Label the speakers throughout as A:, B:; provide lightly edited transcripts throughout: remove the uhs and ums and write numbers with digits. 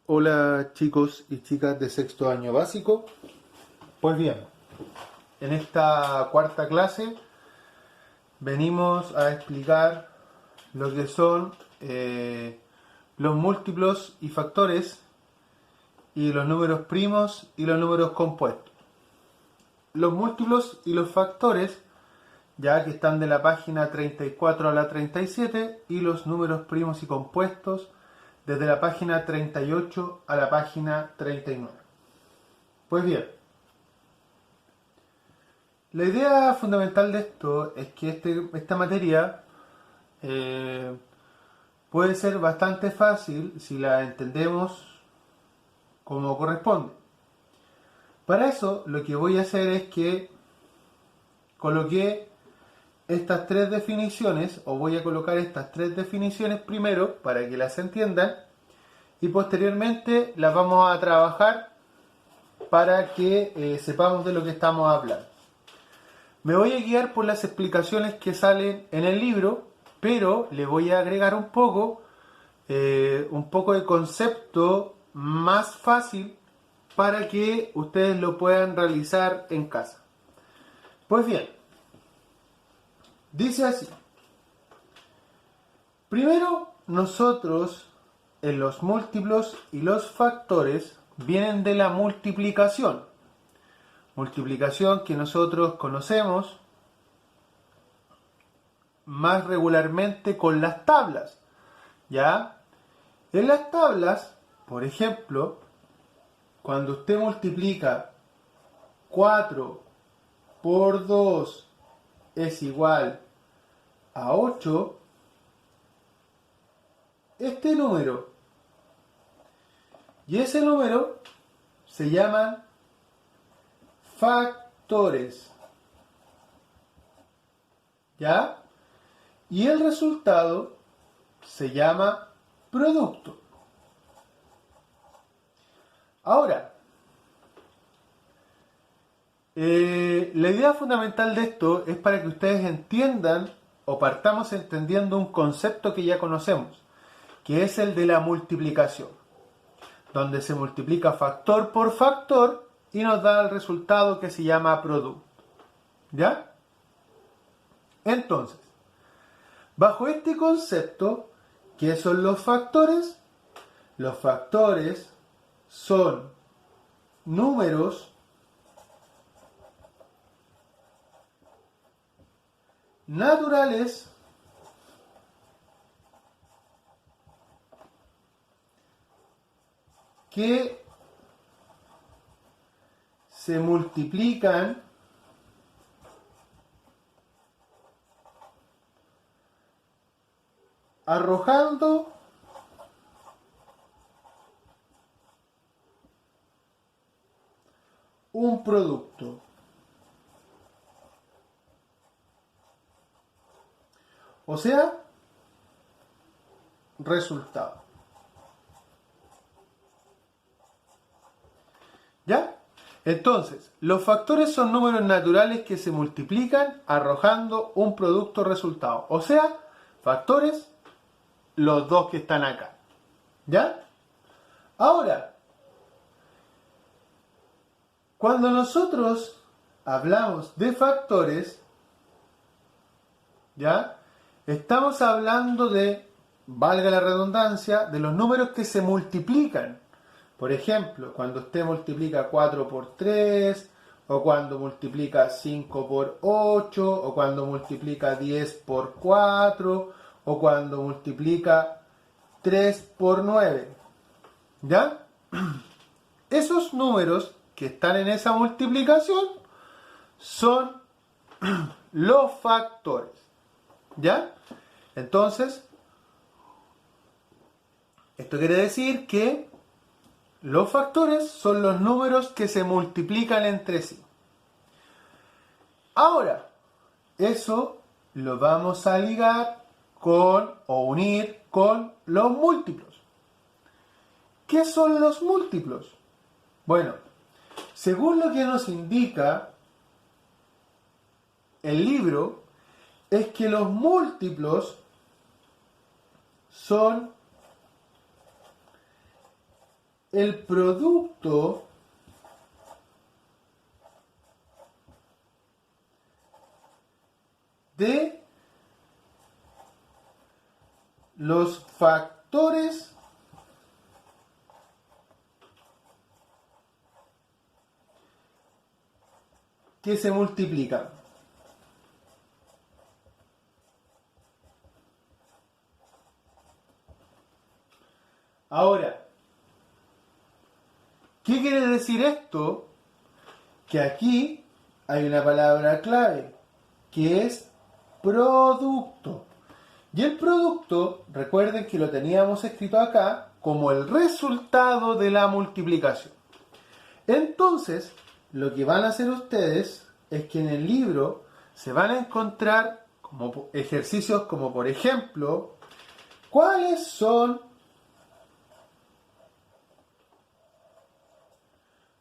A: Hola chicos y chicas de sexto año básico. Pues bien, en esta cuarta clase venimos a explicar lo que son los múltiplos y factores y los números primos y los números compuestos. Los múltiplos y los factores, ya que están de la página 34 a la 37, y los números primos y compuestos desde la página 38 a la página 39. Pues bien, la idea fundamental de esto es que esta materia puede ser bastante fácil si la entendemos como corresponde. Para eso lo que voy a hacer es que coloqué estas tres definiciones, o voy a colocar estas tres definiciones primero para que las entiendan, y posteriormente las vamos a trabajar para que sepamos de lo que estamos hablando. Me voy a guiar por las explicaciones que salen en el libro, pero le voy a agregar un poco de concepto más fácil para que ustedes lo puedan realizar en casa. Pues bien, dice así. Primero, nosotros en los múltiplos y los factores vienen de la multiplicación. Multiplicación que nosotros conocemos más regularmente con las tablas. ¿Ya? En las tablas, por ejemplo, cuando usted multiplica 4 por 2 es igual a 8, este número y ese número se llaman factores. ¿Ya? Y el resultado se llama producto. Ahora, la idea fundamental de esto es para que ustedes entiendan o partamos entendiendo un concepto que ya conocemos, que es el de la multiplicación, donde se multiplica factor por factor y nos da el resultado que se llama producto. ¿Ya? Entonces, bajo este concepto, ¿qué son los factores? Los factores son números naturales que se multiplican arrojando un producto. O sea, resultado. ¿Ya? Entonces, los factores son números naturales que se multiplican arrojando un producto resultado. O sea, factores, los dos que están acá. ¿Ya? Ahora, cuando nosotros hablamos de factores, ¿ya? Estamos hablando de, valga la redundancia, de los números que se multiplican. Por ejemplo, cuando usted multiplica 4 por 3, o cuando multiplica 5 por 8, o cuando multiplica 10 por 4, o cuando multiplica 3 por 9. ¿Ya? Esos números que están en esa multiplicación son los factores. ¿Ya? Entonces, esto quiere decir que los factores son los números que se multiplican entre sí. Ahora, eso lo vamos a ligar con o unir con los múltiplos. ¿Qué son los múltiplos? Bueno, según lo que nos indica el libro, es que los múltiplos son el producto de los factores que se multiplican. Ahora, ¿qué quiere decir esto? Que aquí hay una palabra clave, que es producto. Y el producto, recuerden que lo teníamos escrito acá como el resultado de la multiplicación. Entonces, lo que van a hacer ustedes es que en el libro se van a encontrar como ejercicios como por ejemplo, ¿cuáles son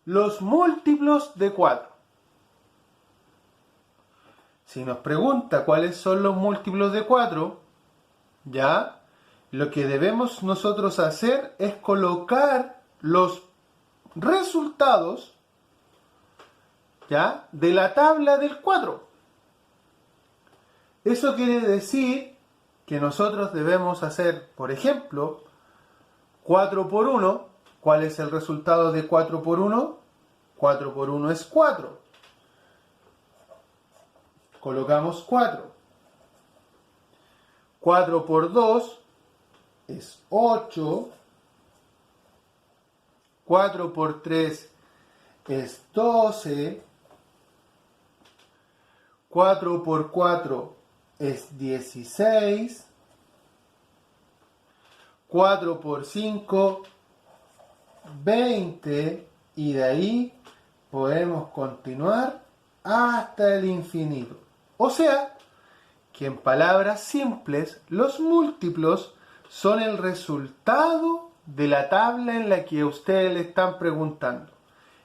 A: los múltiplos de 4? Si nos pregunta cuáles son los múltiplos de 4, ya, lo que debemos nosotros hacer es colocar los resultados, ya, de la tabla del 4. Eso quiere decir que nosotros debemos hacer, por ejemplo, 4 por 1. ¿Cuál es el resultado de 4 por 1? 4 por 1 es 4. Colocamos 4. 4 por 2 es 8. 4 por 3 es 12. 4 por 4 es 16. 4 por 5, 20. Y de ahí podemos continuar hasta el infinito. O sea, que en palabras simples, los múltiplos son el resultado de la tabla en la que ustedes le están preguntando.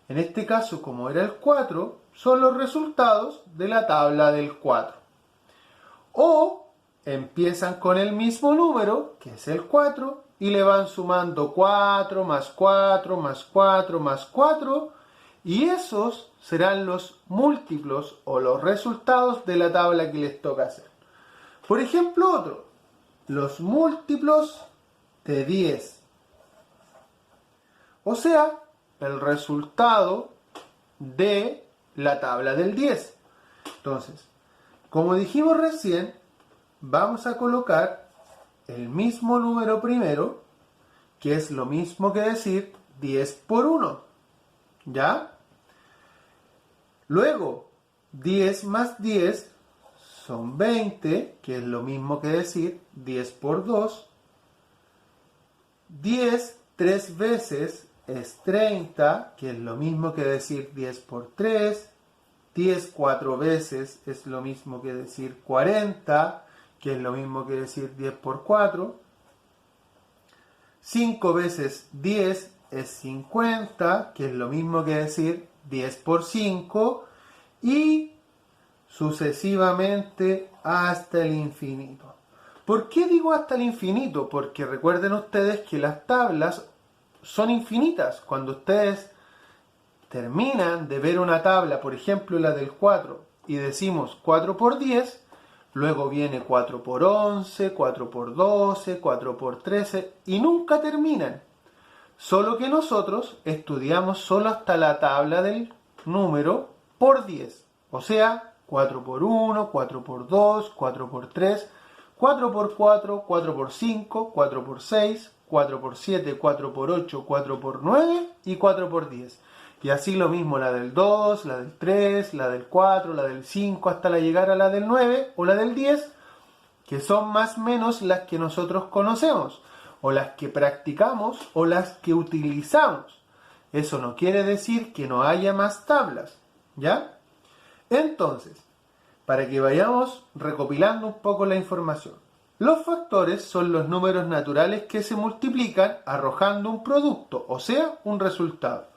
A: En este caso, como era el 4, son los resultados de la tabla del 4. O empiezan con el mismo número, que es el 4, y le van sumando 4 más 4 más 4 más 4, y esos serán los múltiplos o los resultados de la tabla que les toca hacer. Por ejemplo, otro, los múltiplos de 10. O sea, el resultado de la tabla del 10. Entonces, como dijimos recién, vamos a colocar el mismo número primero, que es lo mismo que decir 10 por 1. ¿Ya? Luego, 10 más 10 son 20, que es lo mismo que decir 10 por 2. 10 3 veces es 30, que es lo mismo que decir 10 por 3. 10 4 veces es lo mismo que decir 40, que es lo mismo que decir 10 por 4. 5 veces 10 es 50, que es lo mismo que decir 10 por 5. Y sucesivamente hasta el infinito. ¿Por qué digo hasta el infinito? Porque recuerden ustedes que las tablas son infinitas. Cuando ustedes terminan de ver una tabla, por ejemplo la del 4, y decimos 4 por 10, luego viene 4 por 11, 4 por 12, 4 por 13, y nunca terminan. Solo que nosotros estudiamos solo hasta la tabla del número por 10. O sea, 4 por 1, 4 por 2, 4 por 3, 4 por 4, 4 por 5, 4 por 6, 4 por 7, 4 por 8, 4 por 9 y 4 por 10. Y así lo mismo la del 2, la del 3, la del 4, la del 5, hasta llegar a la del 9 o la del 10, que son más o menos las que nosotros conocemos, o las que practicamos, o las que utilizamos. Eso no quiere decir que no haya más tablas, ¿ya? Entonces, para que vayamos recopilando un poco la información, los factores son los números naturales que se multiplican arrojando un producto, o sea, un resultado.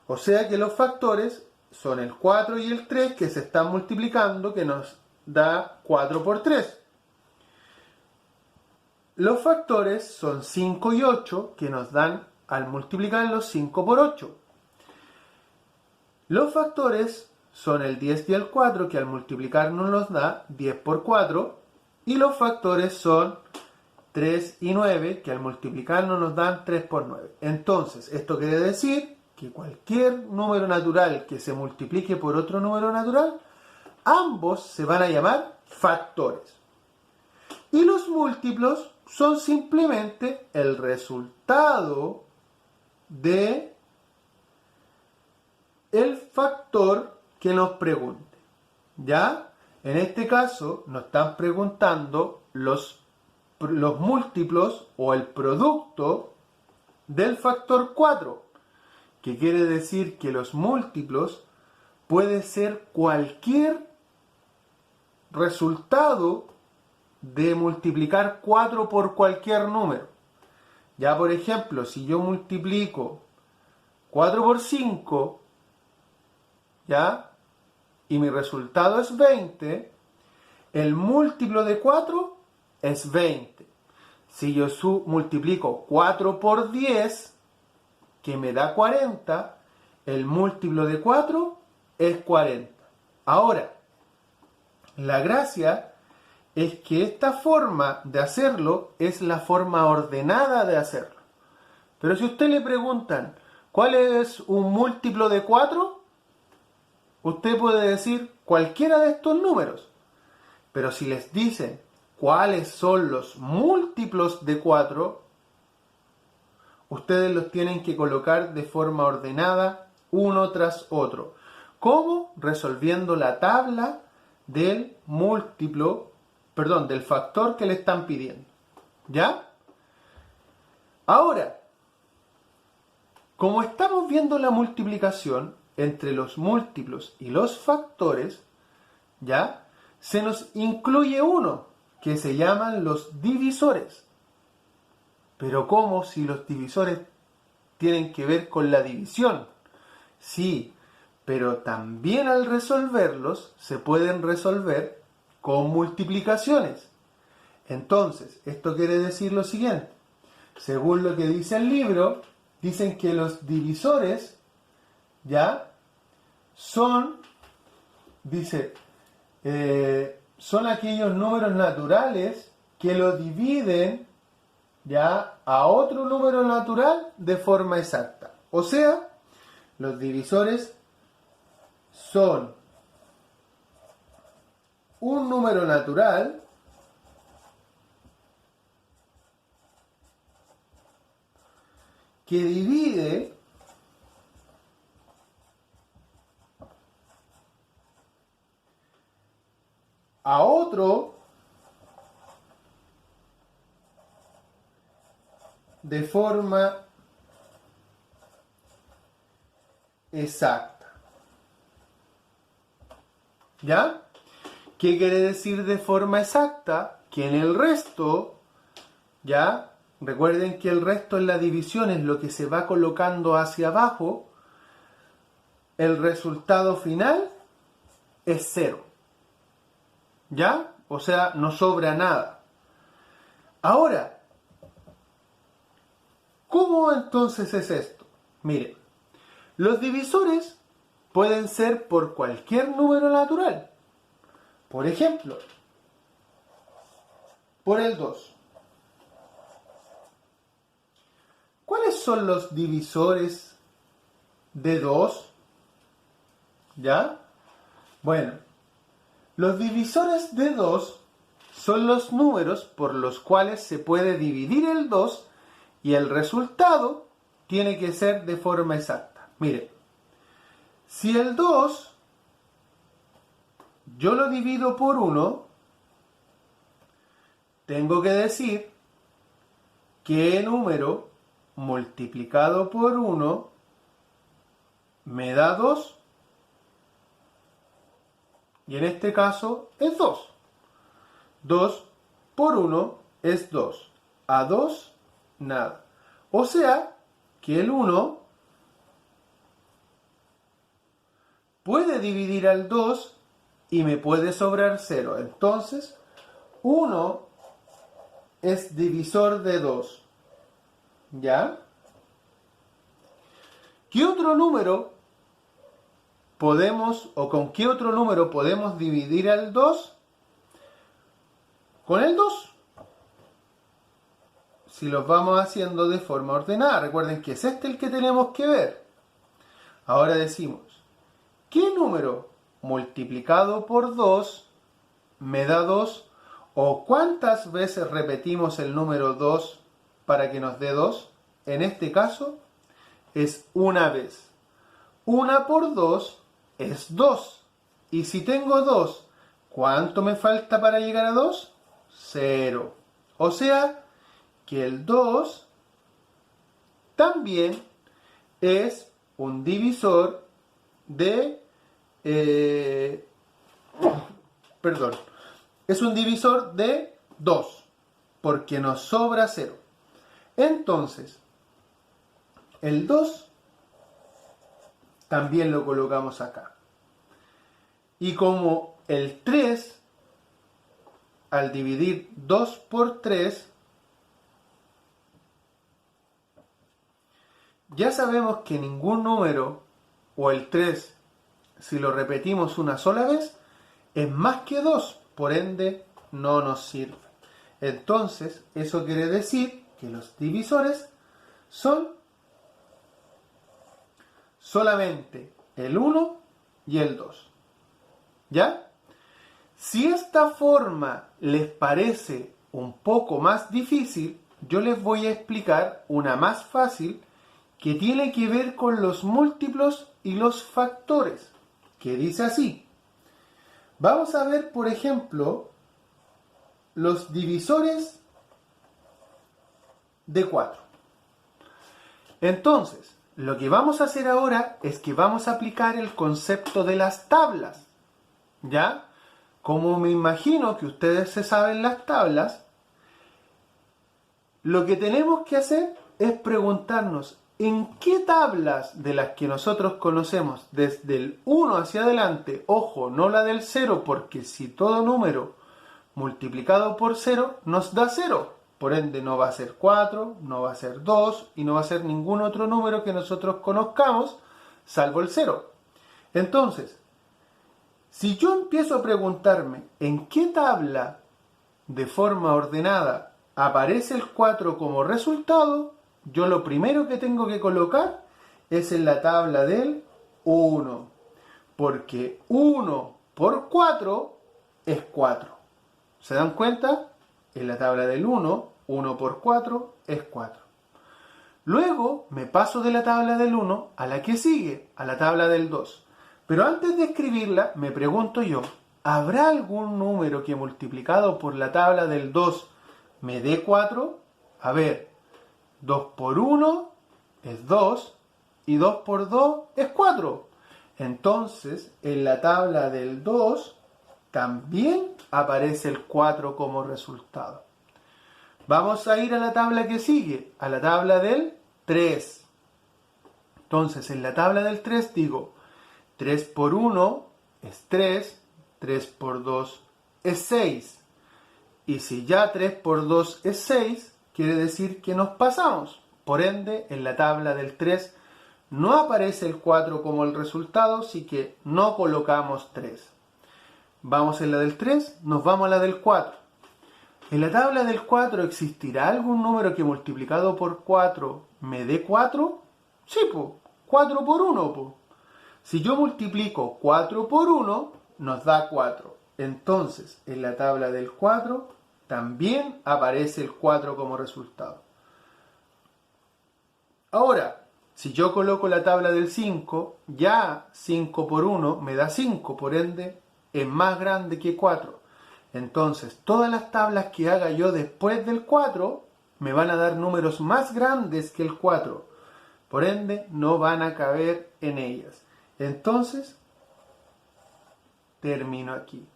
A: O sea que los factores son el 4 y el 3 que se están multiplicando, que nos da 4 por 3. Los factores son 5 y 8 que nos dan al multiplicarlos 5 por 8. Los factores son el 10 y el 4, que al multiplicarnos nos da 10 por 4. Y los factores son 3 y 9, que al multiplicarnos nos dan 3 por 9. Entonces, esto quiere decir que cualquier número natural que se multiplique por otro número natural, ambos se van a llamar factores. Y los múltiplos son simplemente el resultado de el factor que nos pregunte. ¿Ya? En este caso nos están preguntando los múltiplos o el producto del factor 4, que quiere decir que los múltiplos puede ser cualquier resultado de multiplicar 4 por cualquier número. Ya, por ejemplo, si yo multiplico 4 por 5, ¿ya? Y mi resultado es 20, el múltiplo de 4 es 20. Si yo multiplico 4 por 10, que me da 40, el múltiplo de 4 es 40. Ahora, la gracia es que esta forma de hacerlo es la forma ordenada de hacerlo. Pero si a usted le preguntan, ¿cuál es un múltiplo de 4? Usted puede decir cualquiera de estos números. Pero si les dicen cuáles son los múltiplos de 4, ustedes los tienen que colocar de forma ordenada, uno tras otro. ¿Cómo? Resolviendo la tabla del del factor que le están pidiendo. ¿Ya? Ahora, como estamos viendo la multiplicación entre los múltiplos y los factores, ¿ya? Se nos incluye uno, que se llaman los divisores. Pero ¿cómo si los divisores tienen que ver con la división? Sí, pero también al resolverlos se pueden resolver con multiplicaciones. Entonces, esto quiere decir lo siguiente. Según lo que dice el libro, dicen que los divisores, ¿ya? Son aquellos números naturales que lo dividen, ¿ya?, a otro número natural de forma exacta. O sea, los divisores son un número natural que divide a otro de forma exacta. ¿Ya? ¿Qué quiere decir de forma exacta? Que en el resto, ¿ya? Recuerden que el resto en la división es lo que se va colocando hacia abajo. El resultado final es 0. ¿Ya? O sea, no sobra nada. Ahora, ¿cómo entonces es esto? Miren, los divisores pueden ser por cualquier número natural. Por ejemplo, por el 2. ¿Cuáles son los divisores de 2? ¿Ya? Bueno, los divisores de 2 son los números por los cuales se puede dividir el 2 y el resultado tiene que ser de forma exacta. Miren, si el 2 yo lo divido por 1, tengo que decir qué número multiplicado por 1 me da 2. Y en este caso es 2. 2 por 1 es 2. A 2, nada. O sea que el 1 puede dividir al 2 y me puede sobrar 0. Entonces, 1 es divisor de 2. ¿Ya? ¿Qué otro número podemos, o con qué otro número podemos dividir al 2? Con el 2. Si los vamos haciendo de forma ordenada. Recuerden que es este el que tenemos que ver. Ahora decimos, ¿qué número multiplicado por 2 me da 2? ¿O cuántas veces repetimos el número 2 para que nos dé 2? En este caso es una vez. 1 por 2 es 2. Y si tengo 2, ¿cuánto me falta para llegar a 2? 0. O sea que el 2 también es un divisor de... perdón. Es un divisor de 2, porque nos sobra 0. Entonces, el 2 también lo colocamos acá. Y como el 3, al dividir 2 por 3, ya sabemos que ningún número, o el 3, si lo repetimos una sola vez, es más que 2, por ende no nos sirve. Entonces, eso quiere decir que los divisores son solamente el 1 y el 2. ¿Ya? Si esta forma les parece un poco más difícil, yo les voy a explicar una más fácil que tiene que ver con los múltiplos y los factores, que dice así. Vamos a ver, por ejemplo, los divisores de 4. Entonces, lo que vamos a hacer ahora es que vamos a aplicar el concepto de las tablas. ¿Ya? Como me imagino que ustedes se saben las tablas, lo que tenemos que hacer es preguntarnos en qué tablas de las que nosotros conocemos desde el 1 hacia adelante, ojo, no la del 0, porque si todo número multiplicado por 0 nos da 0, por ende no va a ser 4, no va a ser 2 y no va a ser ningún otro número que nosotros conozcamos, salvo el 0. Entonces, si yo empiezo a preguntarme en qué tabla de forma ordenada aparece el 4 como resultado, yo lo primero que tengo que colocar es en la tabla del 1. Porque 1 por 4 es 4. ¿Se dan cuenta? En la tabla del 1, 1 por 4 es 4. Luego me paso de la tabla del 1 a la que sigue, a la tabla del 2. Pero antes de escribirla, me pregunto yo, ¿habrá algún número que multiplicado por la tabla del 2 me dé 4? A ver, 2 por 1 es 2 y 2 por 2 es 4. Entonces, en la tabla del 2 también aparece el 4 como resultado. Vamos a ir a la tabla que sigue, a la tabla del 3. Entonces, en la tabla del 3 digo, 3 por 1 es 3, 3 por 2 es 6. Y si ya 3 por 2 es 6, quiere decir que nos pasamos. Por ende, en la tabla del 3 no aparece el 4 como el resultado, así que no colocamos 3. Vamos en la del 3, nos vamos a la del 4. En la tabla del 4, ¿existirá algún número que multiplicado por 4 me dé 4? Sí, pues, 4 por 1, pues. Si yo multiplico 4 por 1, nos da 4. Entonces, en la tabla del 4 también aparece el 4 como resultado. Ahora, si yo coloco la tabla del 5, ya 5 por 1 me da 5, por ende es más grande que 4. Entonces, todas las tablas que haga yo después del 4 me van a dar números más grandes que el 4. Por ende, no van a caber en ellas. Entonces, termino aquí.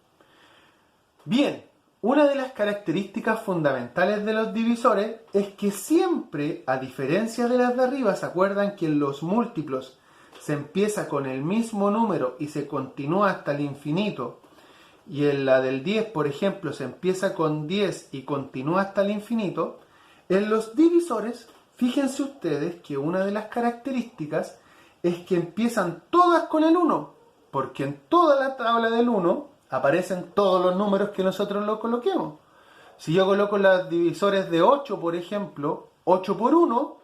A: Bien, una de las características fundamentales de los divisores es que siempre, a diferencia de las de arriba, ¿se acuerdan que en los múltiplos se empieza con el mismo número y se continúa hasta el infinito? Y en la del 10, por ejemplo, se empieza con 10 y continúa hasta el infinito. En los divisores, fíjense ustedes que una de las características es que empiezan todas con el 1, porque en toda la tabla del 1 aparecen todos los números que nosotros lo coloquemos. Si yo coloco los divisores de 8, por ejemplo, 8 por 1,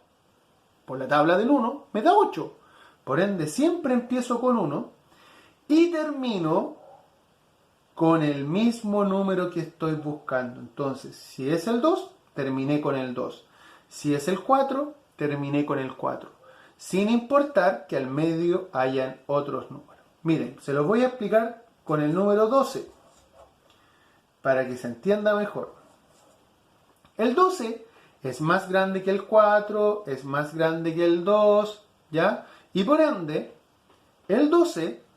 A: por la tabla del 1, me da 8. Por ende, siempre empiezo con 1 y termino con el mismo número que estoy buscando. Entonces, si es el 2, terminé con el 2. Si es el 4, terminé con el 4. Sin importar que al medio hayan otros números. Miren, se los voy a explicar con el número 12, para que se entienda mejor. El 12 es más grande que el 4, es más grande que el 2, ¿ya? Y por ende, el 12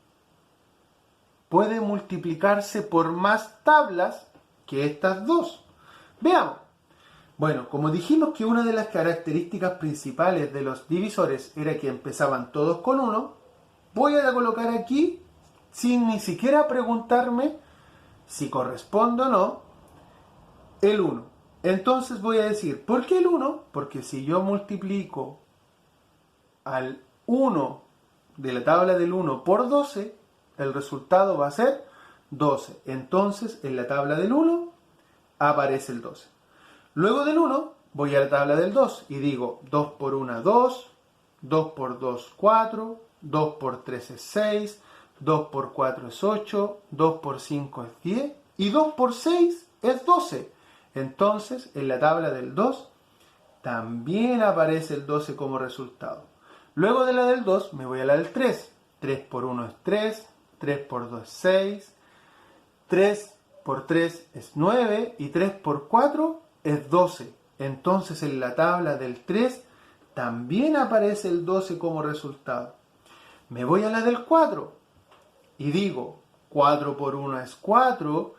A: puede multiplicarse por más tablas que estas dos. Veamos. Bueno, como dijimos que una de las características principales de los divisores era que empezaban todos con 1, voy a colocar aquí, sin ni siquiera preguntarme si corresponde o no, el 1. Entonces voy a decir, ¿por qué el 1? Porque si yo multiplico al 1 de la tabla del 1 por 12, el resultado va a ser 12. Entonces, en la tabla del 1 aparece el 12. Luego del 1 voy a la tabla del 2 y digo 2 por 1, 2, 2 por 2, 4, 2 por 3 es 6, 2 por 4 es 8, 2 por 5 es 10 y 2 por 6 es 12. Entonces, en la tabla del 2 también aparece el 12 como resultado. Luego de la del 2 me voy a la del 3. 3 por 1 es 3, 3 por 2 es 6, 3 por 3 es 9 y 3 por 4 es 12. Entonces en la tabla del 3 también aparece el 12 como resultado. Me voy a la del 4 y digo 4 por 1 es 4,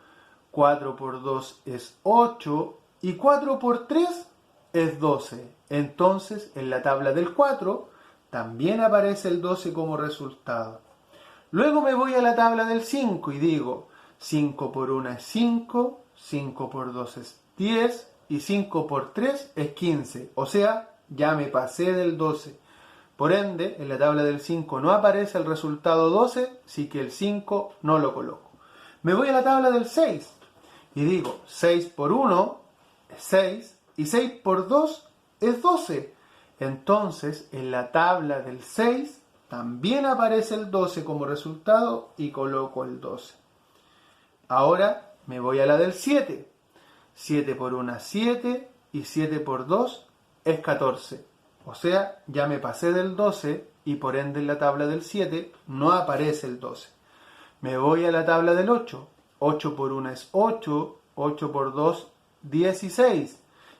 A: 4 por 2 es 8 y 4 por 3 es 12. Entonces en la tabla del 4 también aparece el 12 como resultado. Luego me voy a la tabla del 5 y digo 5 por 1 es 5, 5 por 2 es 10 y 5 por 3 es 15. O sea, ya me pasé del 12. Por ende, en la tabla del 5 no aparece el resultado 12, así que el 5 no lo coloco. Me voy a la tabla del 6 y digo 6 por 1 es 6 y 6 por 2 es 12. Entonces, en la tabla del 6 también aparece el 12 como resultado y coloco el 12. Ahora me voy a la del 7. 7 por 1 es 7 y 7 por 2 es 14. O sea, ya me pasé del 12 y por ende en la tabla del 7 no aparece el 12. Me voy a la tabla del 8. 8 por 1 es 8, 8 por 2, 16.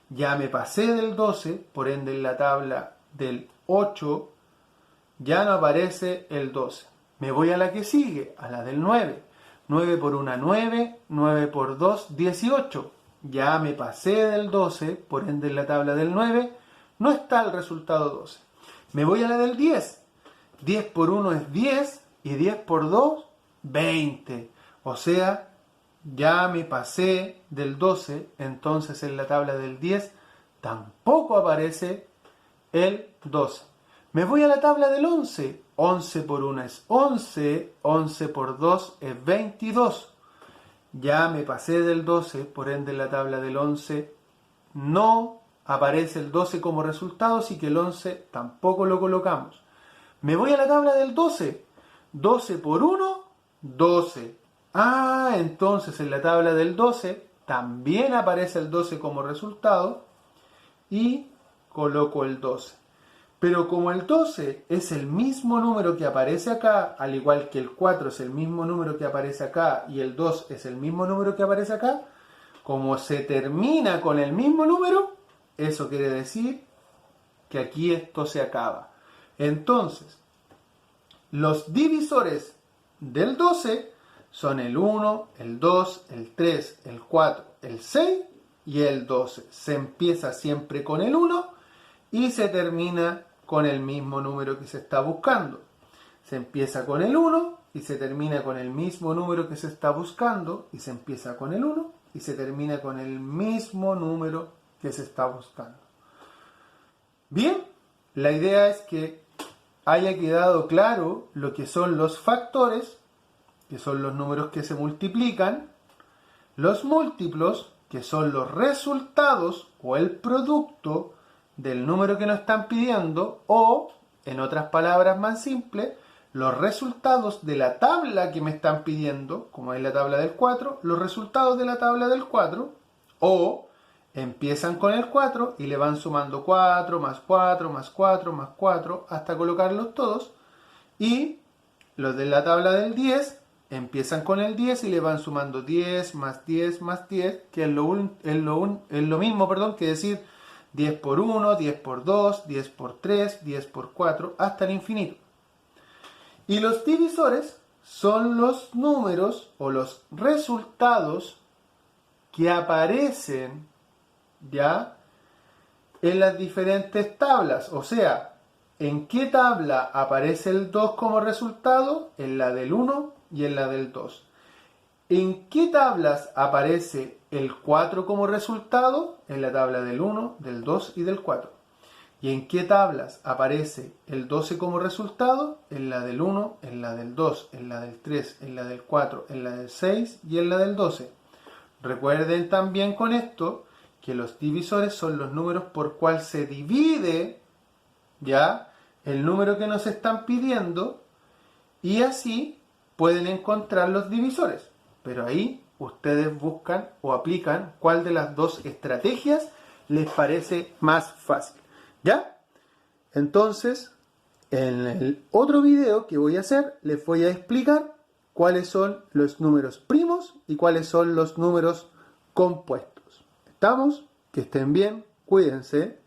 A: Ya me pasé del 12, por ende en la tabla del 8 ya no aparece el 12. Me voy a la que sigue, a la del 9. 9 por 1, 9, 9 por 2, 18. Ya me pasé del 12, por ende en la tabla del 9 no está el resultado 12. Me voy a la del 10. 10 por 1 es 10 y 10 por 2, 20. O sea, ya me pasé del 12, entonces en la tabla del 10 tampoco aparece el 12. Me voy a la tabla del 11. 11 por 1 es 11, 11 por 2 es 22. Ya me pasé del 12, por ende en la tabla del 11 no aparece el 12 como resultado, así que el 11 tampoco lo colocamos. Me voy a la tabla del 12. 12 por 1, 12. Ah, entonces en la tabla del 12 también aparece el 12 como resultado y coloco el 12. Pero como el 12 es el mismo número que aparece acá, al igual que el 4 es el mismo número que aparece acá y el 2 es el mismo número que aparece acá, como se termina con el mismo número, eso quiere decir que aquí esto se acaba. Entonces, los divisores del 12 son el 1, el 2, el 3, el 4, el 6 y el 12. Se empieza siempre con el 1 y se termina con el mismo número que se está buscando. Se empieza con el 1 y se termina con el mismo número que se está buscando y se empieza con el 1 y se termina con el mismo número que se está buscando. Bien, la idea es que haya quedado claro lo que son los factores, que son los números que se multiplican, los múltiplos, que son los resultados o el producto del número que nos están pidiendo, o, en otras palabras más simples, los resultados de la tabla que me están pidiendo, como es la tabla del 4, los resultados de la tabla del 4, o empiezan con el 4 y le van sumando 4, más 4, más 4, más 4, hasta colocarlos todos, y los de la tabla del 10 empiezan con el 10 y le van sumando 10, más 10, más 10, que es lo mismo, que decir 10 por 1, 10 por 2, 10 por 3, 10 por 4, hasta el infinito. Y los divisores son los números o los resultados que aparecen ya en las diferentes tablas. O sea, ¿en qué tabla aparece el 2 como resultado? En la del 1 y en la del 2. ¿En qué tablas aparece el 4 como resultado? En la tabla del 1, del 2 y del 4. ¿Y en qué tablas aparece el 12 como resultado? En la del 1, en la del 2, en la del 3, en la del 4, en la del 6 y en la del 12. Recuerden también con esto que los divisores son los números por cual se divide ya el número que nos están pidiendo, y así pueden encontrar los divisores. Pero ahí ustedes buscan o aplican cuál de las dos estrategias les parece más fácil. ¿Ya? Entonces, en el otro video que voy a hacer, les voy a explicar cuáles son los números primos y cuáles son los números compuestos. ¿Estamos? Que estén bien, cuídense.